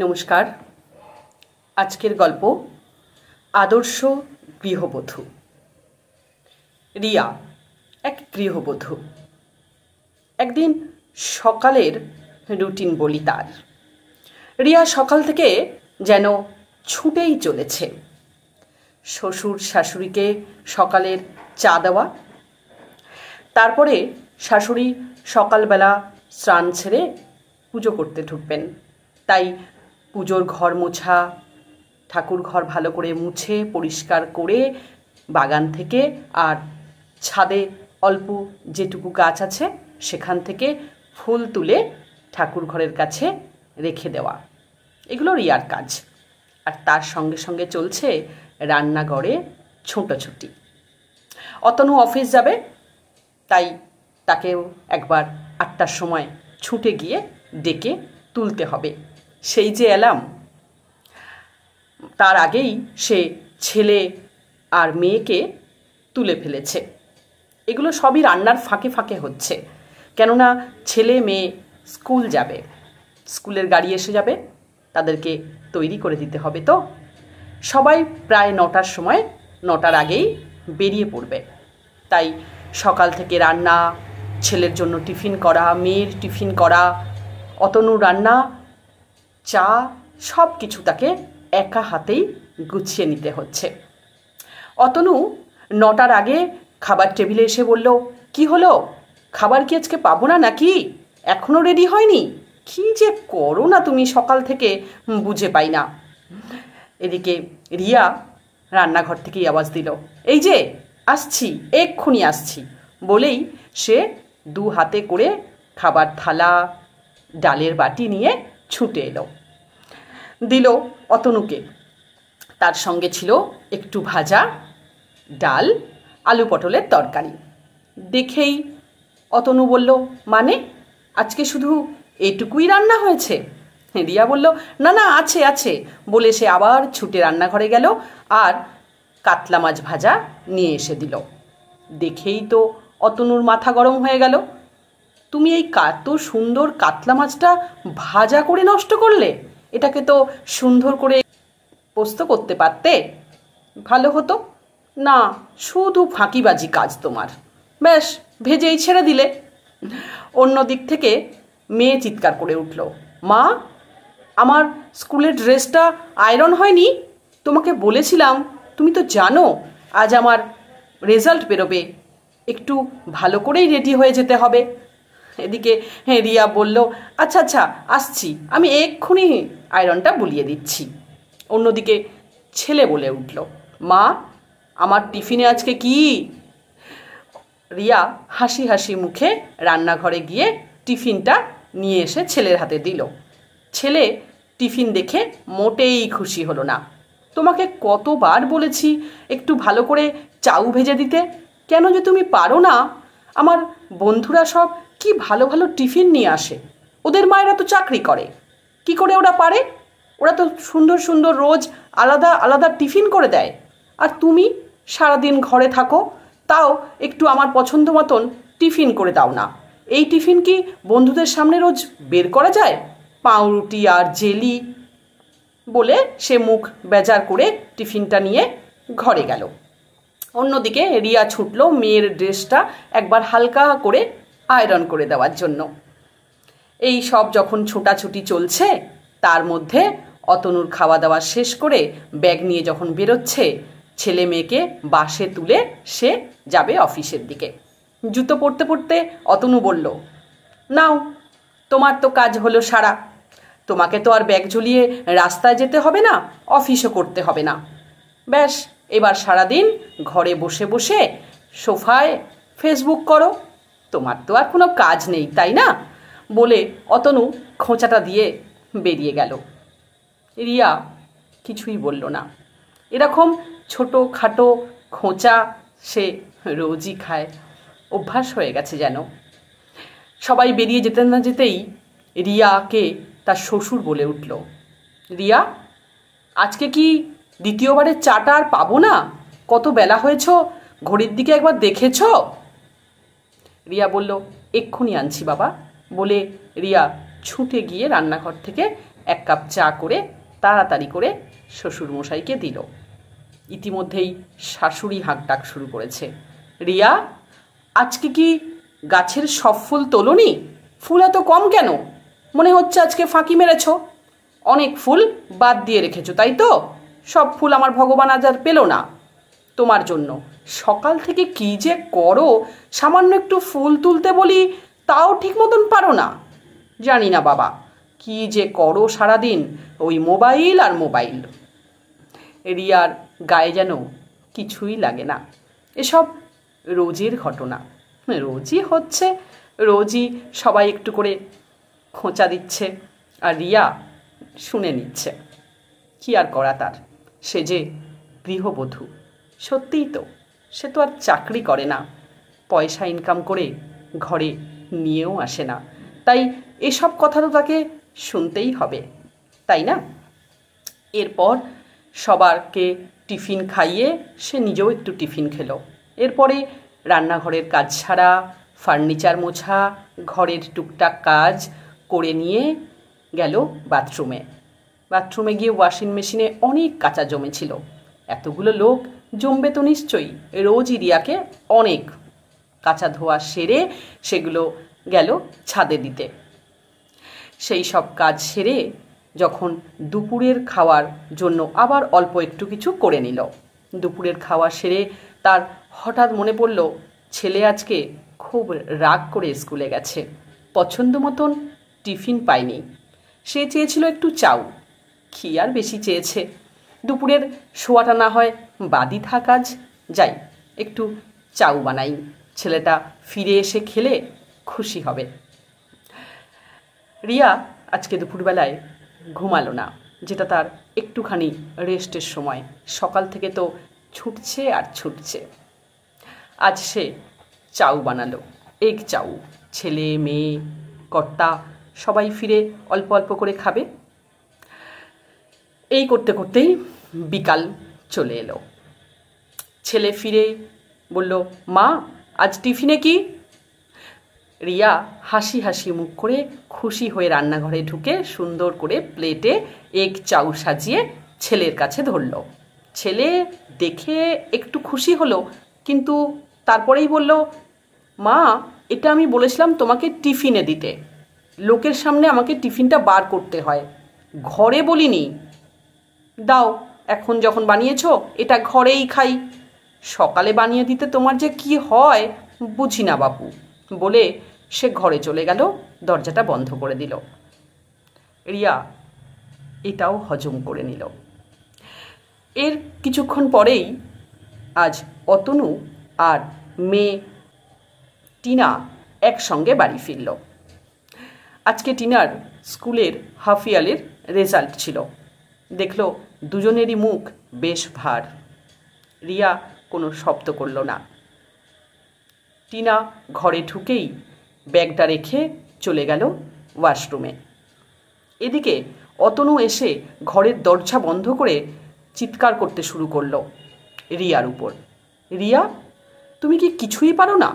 নমস্কার। আজকের গল্প আদর্শ গৃহবধূ। রিয়া এক গৃহবধূ। একদিন সকালের রুটিন বলি তার। রিয়া সকাল থেকে যেন ছুটেই চলেছে। শ্বশুর শাশুড়িকে সকালের চা দেওয়া, তারপরে শাশুড়ি সকালবেলা স্নান ছেড়ে পুজো করতে ঢুকবেন, তাই পুজোর ঘর মোছা, ঠাকুর ঘর ভালো করে মুছে পরিষ্কার করে বাগান থেকে আর ছাদে অল্প যেটুকু গাছ আছে সেখান থেকে ফুল তুলে ঠাকুর ঘরের কাছে রেখে দেওয়া, এগুলো রিয়ার কাজ। আর তার সঙ্গে সঙ্গে চলছে রান্নাঘরে ছোটাছুটি। অতনু অফিস যাবে, তাই তাকেও একবার 8টার সময় ছুটে গিয়ে ডেকে তুলতে হবে। সেই যে এলাম, তার আগেই সে ছেলে আর মেয়েকে তুলে ফেলেছে। এগুলো সবই রান্নার ফাঁকে ফাঁকে হচ্ছে, কেননা ছেলে মেয়ে স্কুল যাবে, স্কুলের গাড়ি এসে যাবে, তাদেরকে তৈরি করে দিতে হবে। তো সবাই প্রায় 9টার সময়, 9টার আগেই বেরিয়ে পড়বে। তাই সকাল থেকে রান্না, ছেলের জন্য টিফিন করা, মেয়ের টিফিন করা, অতনুর রান্না, চা, সব কিছু তাকে একা হাতেই গুছিয়ে নিতে হচ্ছে। অতনু 9টার আগে খাবার টেবিলে এসে বলল, কি হলো, খাবার কি আজকে পাবো না নাকি? এখনও রেডি হয়নি? কি যে করো না তুমি সকাল থেকে, বুঝে পাই না। এদিকে রিয়া রান্নাঘর থেকেই আওয়াজ দিল, এই যে আসছি, এক্ষুনি আসছি বলেই সে 2 হাতে করে খাবার থালা, ডালের বাটি নিয়ে ছুটে এলো, দিল অতনুকে। তার সঙ্গে ছিল একটু ভাজা, ডাল, আলু পটলের তরকারি। দেখেই অতনু বলল, মানে আজকে শুধু এটুকুই রান্না হয়েছে? রিয়া বলল, না না, আছে আছে বলে সে আবার ছুটে রান্নাঘরে গেল আর কাতলা মাছ ভাজা নিয়ে এসে দিল। দেখেই তো অতনুর মাথা গরম হয়ে গেল। তুমি এই কত সুন্দর কাতলা মাছটা ভাজা করে নষ্ট করলে, এটাকে তো সুন্দর করে পোস্ত করতে পারতে, ভালো হতো না। শুধু ফাঁকিবাজি কাজ তোমার, ব্যাস ভেজেই ছেড়ে দিলে। অন্য দিক থেকে মেয়ে চিৎকার করে উঠল, মা, আমার স্কুলের ড্রেসটা আয়রন হয়নি, তোমাকে বলেছিলাম, তুমি তো জানো আজ আমার রেজাল্ট বেরোবে, একটু ভালো করেই রেডি হয়ে যেতে হবে। এদিকে রিয়া বলল, আচ্ছা আচ্ছা আসছি, আমি এক্ষুনি আয়রনটা বুলিয়ে দিচ্ছি। অন্যদিকে ছেলে বলে উঠল, মা, আমার টিফিনে আজকে কি? রিয়া হাসি হাসি মুখে রান্নাঘরে গিয়ে টিফিনটা নিয়ে এসে ছেলের হাতে দিল। ছেলে টিফিন দেখে মোটেই খুশি হলো না। তোমাকে কতবার বলেছি একটু ভালো করে চাউ ভেজে দিতে, কেন যে তুমি পারো না? আমার বন্ধুরা সব কি ভালো ভালো টিফিন নিয়ে আসে, ওদের মায়েরা তো চাকরি করে, কি করে ওরা পারে? ওরা তো সুন্দর সুন্দর রোজ আলাদা আলাদা টিফিন করে দেয়, আর তুমি সারাদিন ঘরে থাকো, তাও একটু আমার পছন্দ মতন টিফিন করে দাও না। এই টিফিন কি বন্ধুদের সামনে রোজ বের করা যায়? পাউরুটি আর জেলি বলে সে মুখ বেজার করে টিফিনটা নিয়ে ঘরে গেল। অন্যদিকে রিয়া ছুটল মেয়ের ড্রেসটা একবার হালকা করে আয়রন করে দেওয়ার জন্য। এই সব যখন ছোটাছুটি চলছে, তার মধ্যে অতনুর খাওয়া দাওয়া শেষ করে ব্যাগ নিয়ে যখন বেরোচ্ছে, ছেলে মেয়েকে বাসে তুলে সে যাবে অফিসের দিকে। জুতো পরতে পরতে অতনু বলল, নাও, তোমার তো কাজ হলো সারা, তোমাকে তো আর ব্যাগ ঝুলিয়ে রাস্তায় যেতে হবে না, অফিসও করতে হবে না, ব্যাস এবার সারাদিন ঘরে বসে বসে সোফায় ফেসবুক করো, তোমার তো আর কোনো কাজ নেই, তাই না? বলে অতনু খোঁচাটা দিয়ে বেরিয়ে গেল। রিয়া কিছুই বলল না। এরকম ছোটো খাটো খোঁচা সে রোজই খায়, অভ্যাস হয়ে গেছে যেন। সবাই বেরিয়ে যেতে না যেতেই রিয়াকে তার শ্বশুর বলে উঠল, রিয়া, আজকে কি দ্বিতীয়বারের চাটা আর পাবো না? কত বেলা হয়েছ, ঘড়ির দিকে একবার দেখেছ? রিয়া বলল, এক্ষুনি আনছি বাবা বলে রিয়া ছুটে গিয়ে রান্নাঘর থেকে এক কাপ চা করে তাড়াতাড়ি করে শ্বশুরমশাইকে দিল। ইতিমধ্যেই শাশুড়ি হাঁকডাক শুরু করেছে, রিয়া, আজকে কি গাছের সব ফুল তোলোনি? ফুল এত কম কেন? মনে হচ্ছে আজকে ফাঁকি মেরেছ। অনেক ফুল বাদ দিয়ে রেখেছো, তাই তো? সব ফুল আমার ভগবান আজ আর পেল না তোমার জন্য। সকাল থেকে কি যে করো, সামান্য একটু ফুল তুলতে বলি তাও ঠিক মতন পারো না। জানি না বাবা, কি যে করো সারাদিন, ওই মোবাইল আর মোবাইল। রিয়ার গায়ে যেন কিছুই লাগে না। এসব রোজের ঘটনা, রোজই হচ্ছে, রোজই সবাই একটু করে খোঁচা দিচ্ছে আর রিয়া শুনে নিচ্ছে। কি আর করা তার, সে যে গৃহবধূ। সত্যিই তো, সে তো আর চাকরি করে না, পয়সা ইনকাম করে ঘরে নিয়েও আসে না, তাই এসব কথা তো তাকে শুনতেই হবে, তাই না? এরপর সবারকে টিফিন খাইয়ে সে নিজেও একটু টিফিন খেলো। এরপরে রান্নাঘরের কাজ ছাড়া, ফার্নিচার মোছা, ঘরের টুকটাক কাজ করে নিয়ে গেল বাথরুমে। বাথরুমে গিয়ে ওয়াশিং মেশিনে অনেক কাঁচা জমেছিল। এতগুলো লোক জমবে তো নিশ্চয়ই, রোজই রিয়াকে অনেক কাঁচা ধোয়া সেরে সেগুলো গেল ছাদে দিতে। সেই সব কাজ সেরে যখন দুপুরের খাওয়ার জন্য আবার অল্প একটু কিছু করে নিল। দুপুরের খাওয়া সেরে তার হঠাৎ মনে পড়ল, ছেলে আজকে খুব রাগ করে স্কুলে গেছে, পছন্দ মতন টিফিন পায়নি। সে চেয়েছিল একটু চাউ, কি আর বেশি চেয়েছে। দুপুরের শোয়াটা না হয় বাদই থাক, আজ যাই একটু চাউ বানাই, ছেলেটা ফিরে এসে খেলে খুশি হবে। রিয়া আজকে দুপুরবেলায় ঘুমালো না, যেটা তার একটুখানি রেস্টের সময়। সকাল থেকে তো ছুটছে আর ছুটছে। আজ সে চাউ বানালো, এগ চাউ। ছেলে মেয়ে কর্তা সবাই ফিরে অল্প অল্প করে খাবে। এই করতে করতেই বিকাল চলে এলো। ছেলে ফিরে বলল, মা, আজ টিফিনে কি? রিয়া হাসি হাসি মুখ করে খুশি হয়ে রান্নাঘরে ঢুকে সুন্দর করে প্লেটে এগ চাউ সাজিয়ে ছেলের কাছে ধরল। ছেলে দেখে একটু খুশি হলো, কিন্তু তারপরেই বলল, মা, এটা আমি বলেছিলাম তোমাকে টিফিনে দিতে, লোকের সামনে আমাকে টিফিনটা বার করতে হয়, ঘরে বলিনি। দাও, এখন যখন বানিয়েছো এটা ঘরেই খাই। সকালে বানিয়ে দিতে তোমার যে কি হয় বুঝি না বাপু, বলে সে ঘরে চলে গেল, দরজাটা বন্ধ করে দিল। রিয়া এটাও হজম করে নিল। এর কিছুক্ষণ পরেই আজ অতনু আর মেয়ে টিনা একসঙ্গে বাড়ি ফিরল। আজকে টিনার স্কুলের হাফ ইয়ারের রেজাল্ট ছিল। দেখল দুজনেরই মুখ বেশ ভার। রিয়া কোনো শব্দ করল না। টিনা ঘরে ঢুকেই ব্যাগটা রেখে চলে গেল ওয়াশরুমে। এদিকে অতনু এসে ঘরের দরজা বন্ধ করে চিৎকার করতে শুরু করলো রিয়ার উপর। রিয়া, তুমি কি কিছুই পারো না?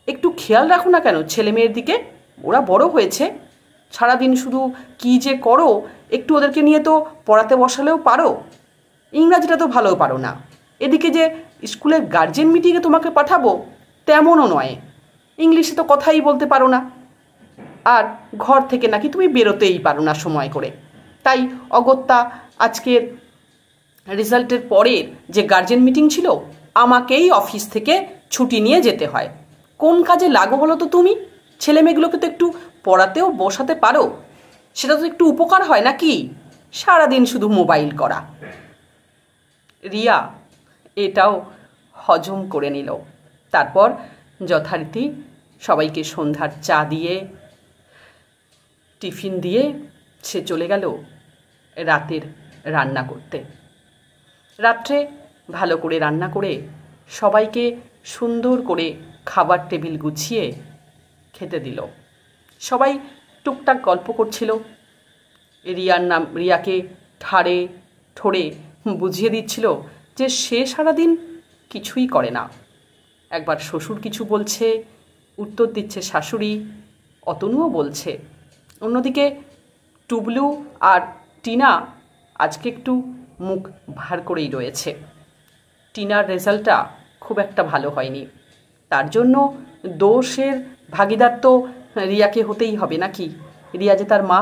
একটু খেয়াল রাখো না কেন ছেলে মেয়ের দিকে? ওরা বড় হয়েছে, সারাদিন শুধু কি যে করো, একটু ওদেরকে নিয়ে তো পড়াতে বসালেও পারো। ইংরাজিটা তো ভালো পারো না, এদিকে যে স্কুলের গার্জেন মিটিংয়ে তোমাকে পাঠাবো তেমনও নয়, ইংলিশে তো কথাই বলতে পারো না, আর ঘর থেকে নাকি তুমি বেরোতেই পারো না সময় করে। তাই অগত্যা আজকের রেজাল্টের পরের যে গার্জেন মিটিং ছিল, আমাকেই অফিস থেকে ছুটি নিয়ে যেতে হয়। কোন কাজে লাগো বলো তো তুমি? ছেলে মেয়েগুলোকে তো একটু পড়াতেও বসাতে পারো, সেটা তো একটু উপকার হয় নাকি? সারাদিন শুধু মোবাইল করা। রিয়া এটাও হজম করে নিল। তারপর যথারীতি সবাইকে সন্ধ্যার চা দিয়ে টিফিন দিয়ে সে চলে গেল রাতের রান্না করতে। রাত্রে ভালো করে রান্না করে সবাইকে সুন্দর করে খাবার টেবিল গুছিয়ে খেতে দিল। সবাই টুকটাক গল্প করছিল। রিয়াকে ঠাড়ে ঠোড়ে বুঝিয়ে দিচ্ছিল যে সে সারাদিন কিছুই করে না। একবার শ্বশুর কিছু বলছে, উত্তর দিচ্ছে শাশুড়ি, অতনুও বলছে। অন্যদিকে টুবলু আর টিনা আজকে একটু মুখ ভার করেই রয়েছে। টিনার রেজাল্টটা খুব একটা ভালো হয়নি, তার জন্য দোষের ভাগিদার তো রিয়াকে হতেই হবে নাকি? রিয়া যে তার মা।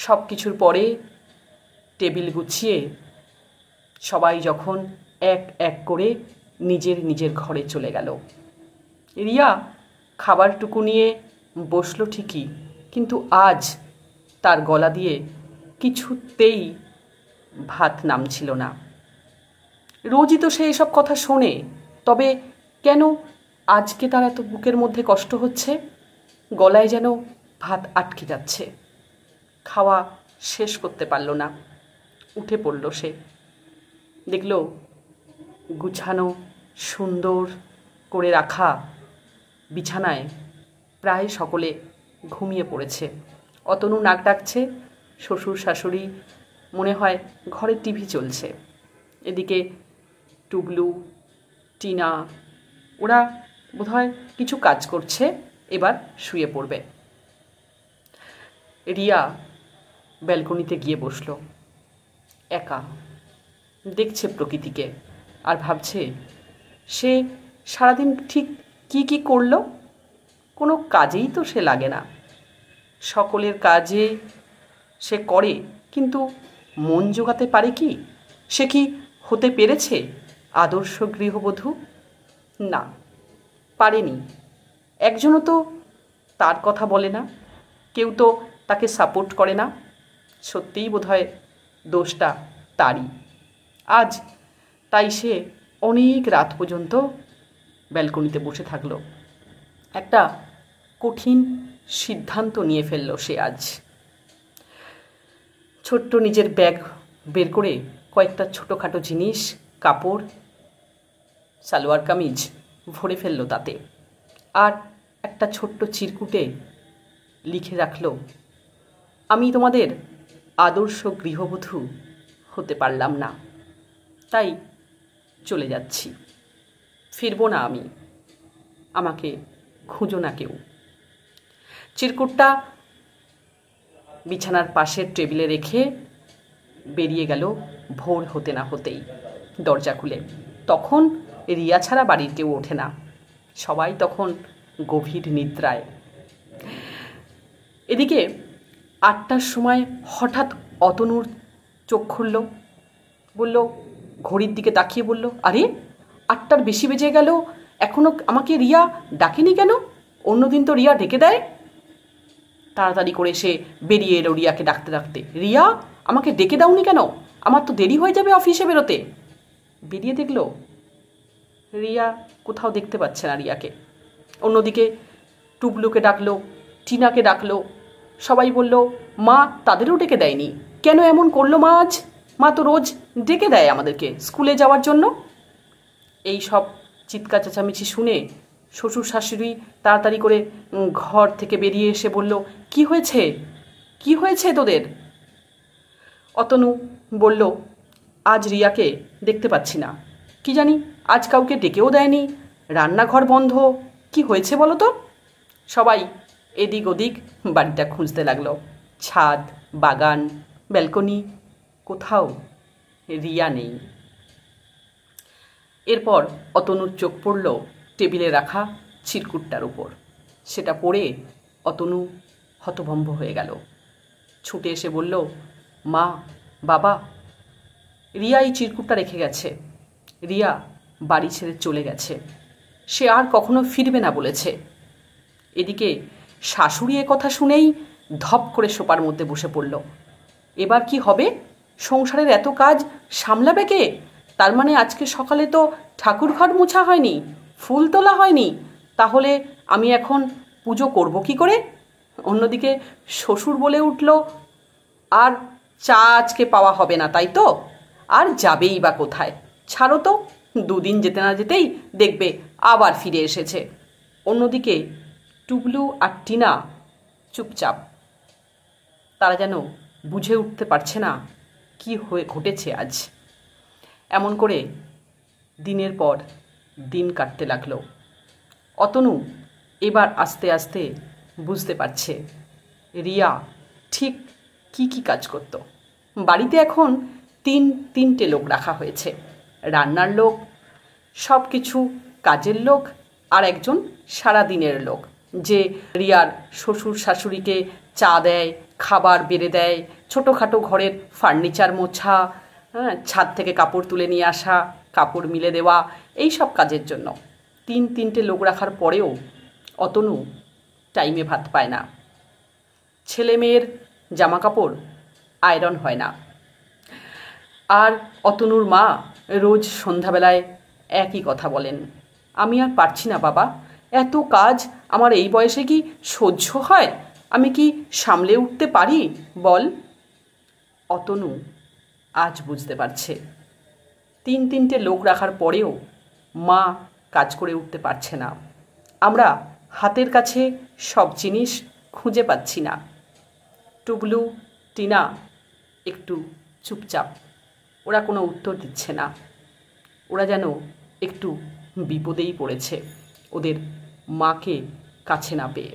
সব কিছুর পরে টেবিল গুছিয়ে সবাই যখন এক এক করে নিজের নিজের ঘরে চলে গেল, রিয়া খাবারটুকু নিয়ে বসলো ঠিকই, কিন্তু আজ তার গলা দিয়ে কিছুতেই ভাত নামছিল না। রোজই তো সে এসব কথা শোনে, তবে কেন আজকে তার এত বুকের মধ্যে কষ্ট হচ্ছে? গলায় যেন ভাত আটকে যাচ্ছে। খাওয়া শেষ করতে পারল না, উঠে পড়ল সে। দেখল গুছানো সুন্দর করে রাখা বিছানায় প্রায় সকলে ঘুমিয়ে পড়েছে। অতনু নাক ডাকছে, শ্বশুর শাশুড়ি মনে হয় ঘরে টিভি চলছে। এদিকে টুবলু, টিনা ওরা বোধহয় কিছু কাজ করছে, এবার শুয়ে পড়বে। রিয়া ব্যালকনিতে গিয়ে বসল, একা দেখছে প্রকৃতিকে, আর ভাবছে সে সারাদিন ঠিক কি কি করলো। কোনো কাজেই তো সে লাগে না, সকলের কাজে সে করে, কিন্তু মন জোগাতে পারে কি? সে কি হতে পেরেছে আদর্শ গৃহবধূ? না, পারেনি। একজনও তো তার কথা বলে না, কেউ তো তাকে সাপোর্ট করে না। সত্যিই বোধহয় দোষটা তারই। আজ তাই সে অনেক রাত পর্যন্ত ব্যালকনিতে বসে থাকলো। একটা কঠিন সিদ্ধান্ত নিয়ে ফেলল সে আজ। ছোট্ট নিজের ব্যাগ বের করে কয়েকটা ছোটোখাটো জিনিস, কাপড়, সালোয়ার কামিজ ভরে ফেলল তাতে, আর একটা ছোট্ট চিরকুটে লিখে রাখল, আমি তোমাদের আদর্শ গৃহবধূ হতে পারলাম না, তাই চলে যাচ্ছি, ফিরব না আমি, আমাকে খুঁজো না কেউ। চিরকুটটা বিছানার পাশের টেবিলে রেখে বেরিয়ে গেল ভোর হতে না হতেই দরজা খুলে। তখন রিয়া ছাড়া বাড়ির কেউ ওঠে না, সবাই তখন গভীর নিদ্রায়। এদিকে 8টার সময় হঠাৎ অতনুর চোখ খুলল, বলল, ঘড়ির দিকে তাকিয়ে বলল, আরে 8টার বেশি বেজে গেল, এখনো আমাকে রিয়া ডাকেনি কেন? অন্যদিন তো রিয়া ডেকে দেয়। তাড়াতাড়ি করে সে বেরিয়ে এলো রিয়াকে ডাকতে ডাকতে, রিয়া আমাকে ডেকে দাওনি কেন? আমার তো দেরি হয়ে যাবে অফিসে বেরোতে। বেরিয়ে দেখলো রিয়া কোথাও দেখতে পাচ্ছে না রিয়াকে। অন্যদিকে টুবলুকে ডাকলো, টিনাকে ডাকলো, সবাই বলল, মা তাদেরও ডেকে দেয়নি, কেন এমন করলো মা আজ? মা তো রোজ ডেকে দেয় আমাদেরকে স্কুলে যাওয়ার জন্য। এই সব চিৎকার চেঁচামেচি শুনে শ্বশুর শাশুড়ি তাড়াতাড়ি করে ঘর থেকে বেরিয়ে এসে বলল, কি হয়েছে, কি হয়েছে তোদের? অতনু বলল, আজ রিয়াকে দেখতে পাচ্ছি না, কি জানি আজ কাউকে ডেকেও দেয়নি, রান্নাঘর বন্ধ, কি হয়েছে বলো তো? সবাই এদিক ওদিক বাড়িটা খুঁজতে লাগলো, ছাদ, বাগান, ব্যালকনি, কোথাও রিয়া নেই। এরপর অতনুর চোখ পড়ল টেবিলে রাখা চিরকুটটার উপর। সেটা পড়ে অতনু হতভম্ব হয়ে গেল। ছুটে এসে বলল, মা, বাবা, রিয়া এই চিরকুটটা রেখে গেছে, রিয়া বাড়ি ছেড়ে চলে গেছে, সে আর কখনো ফিরবে না বলেছে। এদিকে শাশুড়ি এ কথা শুনেই ধপ করে সোপার মধ্যে বসে পড়ল। এবার কি হবে? সংসারের এত কাজ সামলাবে কে? তার মানে আজকে সকালে তো ঠাকুর ঘর মোছা হয়নি, ফুল তোলা হয়নি, তাহলে আমি এখন পুজো করব কি করে? অন্যদিকে শ্বশুর বলে উঠল, আর চা আজকে পাওয়া হবে না, তাই তো? আর যাবেই বা কোথায়? ছাড়ো তো, 2 দিন যেতে না যেতেই দেখবে আবার ফিরে এসেছে। অন্যদিকে টুবলু আর টিনা চুপচাপ, তারা যেন বুঝে উঠতে পারছে না কি হয়ে ঘটেছে আজ। এমন করে দিনের পর দিন কাটতে লাগলো। অতনু এবার আস্তে আস্তে বুঝতে পারছে রিয়া ঠিক কি কাজ করত। বাড়িতে এখন তিনটে লোক রাখা হয়েছে, রান্নার লোক, সব কিছু কাজের লোক, আর একজন সারাদিনের লোক, যে রিয়ার শ্বশুর শাশুড়িকে চা দেয়, খাবার বেড়ে দেয়, ছোটোখাটো ঘরের ফার্নিচার মোছা, ছাদ থেকে কাপড় তুলে নিয়ে আসা, কাপড় মিলে দেওয়া, এই সব কাজের জন্য তিনটে লোক রাখার পরেও অতনু টাইমে ভাত পায় না। ছেলে মেয়ের জামা কাপড় আয়রন হয় না। আর অতনুর মা রোজ সন্ধ্যাবেলায় একই কথা বলেন, আমি আর পারছি না বাবা, এত কাজ আমার এই বয়সে কি সহ্য হয়? আমি কি সামলে উঠতে পারি বল? অতনু আজ বুঝতে পারছে তিনটে লোক রাখার পরেও মা কাজ করে উঠতে পারছে না। আমরা হাতের কাছে সব জিনিস খুঁজে পাচ্ছি না। টুবলু, টিনা একটু চুপচাপ, ওরা কোনো উত্তর দিচ্ছে না। ওরা যেন একটু বিপদেই পড়েছে ওদের মাকে কাছে না পেয়ে।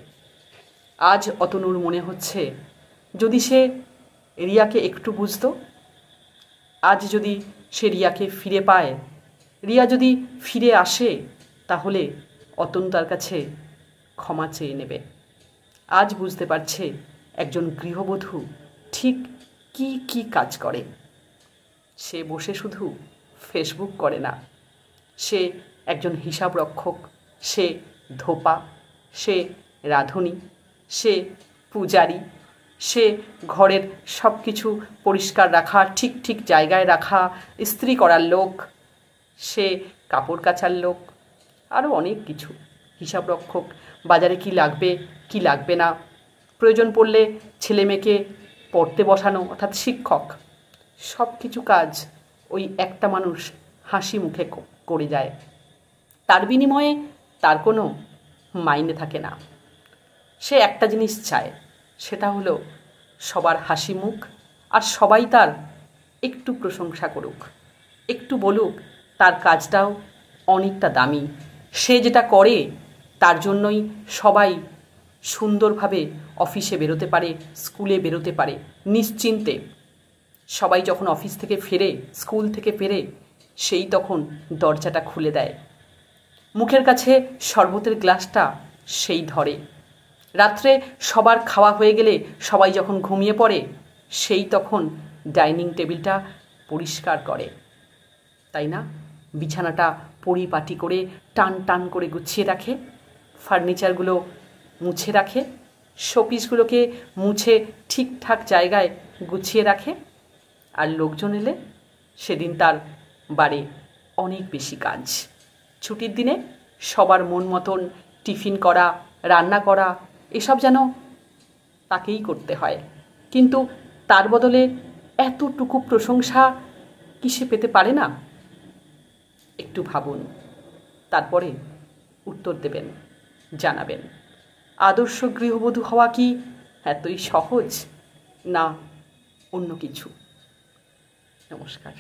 আজ অতনুর মনে হচ্ছে যদি সে রিয়াকে একটু বুঝতো, আজ যদি সে রিয়াকে ফিরে পায়, রিয়া যদি ফিরে আসে, তাহলে অতনু তার কাছে ক্ষমা চেয়ে নেবে। আজ বুঝতে পারছে একজন গৃহবধূ ঠিক কি কাজ করে। সে বসে শুধু ফেসবুক করে না, সে একজন হিসাব রক্ষক, সে ধোপা, সে রাঁধুনি, সে পূজারি, সে ঘরের সব কিছু পরিষ্কার রাখা, ঠিক জায়গায় রাখা, ইস্ত্রি করার লোক, সে কাপড় কাচার লোক, আরও অনেক কিছু। হিসাব রক্ষক, বাজারে কি লাগবে কি লাগবে না, প্রয়োজন পড়লে ছেলে মেয়েকে পড়তে বসানো, অর্থাৎ শিক্ষক, সব কিছু কাজ ওই একটা মানুষ হাসি মুখে করে যায়। তার বিনিময়ে তার কোনো মাইনে থাকে না। সে একটা জিনিস চায়, সেটা হলো সবার হাসি মুখ, আর সবাই তার একটু প্রশংসা করুক, একটু বলুক তার কাজটাও অনেকটা দামি। সে যেটা করে তার জন্যই সবাই সুন্দরভাবে অফিসে বেরোতে পারে, স্কুলে বেরোতে পারে নিশ্চিন্তে। সবাই যখন অফিস থেকে ফেরে, স্কুল থেকে ফেরে, সেই তখন দরজাটা খুলে দেয়, মুখের কাছে শরবতের গ্লাসটা সেই ধরে। রাত্রে সবার খাওয়া হয়ে গেলে সবাই যখন ঘুমিয়ে পড়ে, সেই তখন ডাইনিং টেবিলটা পরিষ্কার করে, তাই না? বিছানাটা পরিপাটি করে টান করে গুছিয়ে রাখে, ফার্নিচারগুলো মুছে রাখে, শোপিসগুলোকে মুছে ঠিকঠাক জায়গায় গুছিয়ে রাখে। আর লোকজন এলে সেদিন তার বাড়ে অনেক বেশি কাজ। ছুটির দিনে সবার মন মতন টিফিন করা, রান্না করা, এসব যেন তাকেই করতে হয়। কিন্তু তার বদলে এতটুকু প্রশংসা কি সে পেতে পারে না? একটু ভাবুন, তারপরে উত্তর দেবেন, জানাবেন। আদর্শ গৃহবধূ হওয়া কি এতই সহজ, না অন্য কিছু? নমস্কার।